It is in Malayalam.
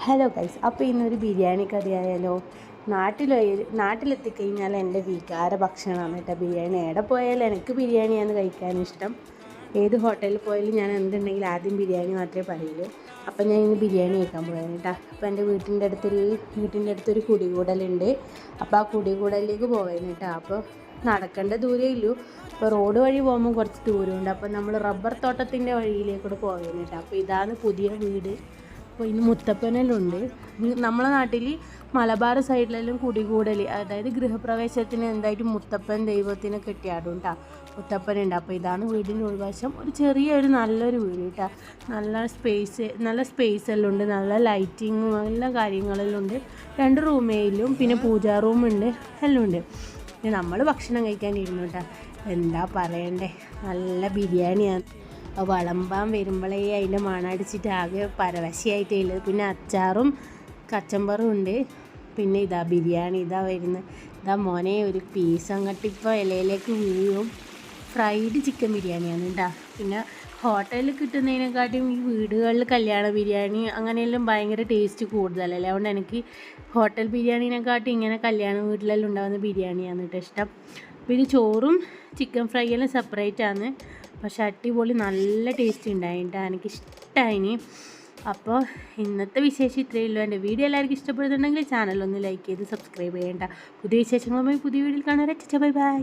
ഹലോ ഗൈസ്, അപ്പോൾ ഇന്നൊരു ബിരിയാണി കറിയായാലോ? നാട്ടിലെത്തിക്കഴിഞ്ഞാൽ എൻ്റെ വികാര ഭക്ഷണമാണ് കേട്ടോ ബിരിയാണി. എവിടെ പോയാലും എനിക്ക് ബിരിയാണിയാണ് കഴിക്കാനിഷ്ടം. ഏത് ഹോട്ടലിൽ പോയാലും ഞാൻ എന്തുണ്ടെങ്കിലും ആദ്യം ബിരിയാണി മാത്രമേ പറയുള്ളൂ. അപ്പം ഞാൻ ഇന്ന് ബിരിയാണി കഴിക്കാൻ പോയത് കേട്ടോ. അപ്പോൾ എൻ്റെ വീട്ടിൻ്റെ അടുത്തൊരു കുടികൂടലുണ്ട്. അപ്പോൾ ആ കുടികൂടലിലേക്ക് പോയത് കേട്ടോ. അപ്പോൾ നടക്കേണ്ട ദൂരമേ ഉള്ളൂ. അപ്പോൾ റോഡ് വഴി പോകുമ്പോൾ കുറച്ച് ദൂരമുണ്ട്. അപ്പോൾ നമ്മൾ റബ്ബർ തോട്ടത്തിൻ്റെ വഴിയിലേക്കൂടെ പോയത് കേട്ടോ. അപ്പോൾ ഇതാണ് പുതിയ വീട്. അപ്പോൾ ഇന്ന് മുത്തപ്പനെല്ലാം നമ്മളെ നാട്ടിൽ മലബാർ സൈഡിലെല്ലാം കുടികൂടൽ, അതായത് ഗൃഹപ്രവേശത്തിന് എന്തായിട്ട് മുത്തപ്പൻ ദൈവത്തിനെ കെട്ടിയാടും കേട്ടോ. മുത്തപ്പനുണ്ട്. അപ്പോൾ ഇതാണ് വീടിൻ്റെ ഉൾവശം. ഒരു ചെറിയൊരു നല്ലൊരു വീട് കേട്ടോ. നല്ല സ്പേസ് എല്ലാം ഉണ്ട്. നല്ല ലൈറ്റിങ്ങും എല്ലാ കാര്യങ്ങളെല്ലാം ഉണ്ട്. 2 റൂമേലും പിന്നെ പൂജാ റൂമുണ്ട്, എല്ലാം ഉണ്ട്. പിന്നെ നമ്മൾ ഭക്ഷണം കഴിക്കാനിരുന്നു കേട്ടോ. എന്താ പറയണ്ടേ, നല്ല ബിരിയാണിയാണ്. വിളമ്പാൻ വരുമ്പോഴേ അതിൻ്റെ മണടിച്ചിട്ട് ആകെ പരവശയായിട്ടേ ഉള്ളത്. പിന്നെ അച്ചാറും കച്ചമ്പറും ഉണ്ട്. പിന്നെ ഇതാ ബിരിയാണി ഇതാ വരുന്നത്. ഇതാ മോനെ ഒരു പീസ് അങ്ങോട്ട് ഇപ്പോൾ ഇലയിലേക്ക് വീഴും. ഫ്രൈഡ് ചിക്കൻ ബിരിയാണിയാണ് കേട്ടോ. പിന്നെ ഹോട്ടലിൽ കിട്ടുന്നതിനെക്കാട്ടും ഈ വീടുകളിൽ കല്യാണ ബിരിയാണി അങ്ങനെയെല്ലാം ഭയങ്കര ടേസ്റ്റ് കൂടുതലല്ലേ. അതുകൊണ്ട് എനിക്ക് ഹോട്ടൽ ബിരിയാണിനെക്കാട്ടും ഇങ്ങനെ കല്യാണ വീട്ടിലെല്ലാം ഉണ്ടാകുന്ന ബിരിയാണിയാണ് കേട്ടോ ഇഷ്ടം. പിന്നെ ചോറും ചിക്കൻ ഫ്രൈ എല്ലാം സെപ്പറേറ്റ് ആണ്. പക്ഷെ അടിപൊളി നല്ല ടേസ്റ്റ് ഉണ്ടായിട്ടാ, എനിക്കിഷ്ടമായി. അപ്പോൾ ഇന്നത്തെ വിശേഷം ഇത്രയേ ഉള്ളൂ. എൻ്റെ വീഡിയോ എല്ലാവർക്കും ഇഷ്ടപ്പെടുന്നുണ്ടെങ്കിൽ ചാനലൊന്ന് ലൈക്ക് ചെയ്ത് സബ്സ്ക്രൈബ് ചെയ്യേണ്ട. പുതിയ വിശേഷങ്ങളുമായി പുതിയ വീഡിയോയിൽ കാണാൻ. Bye bye.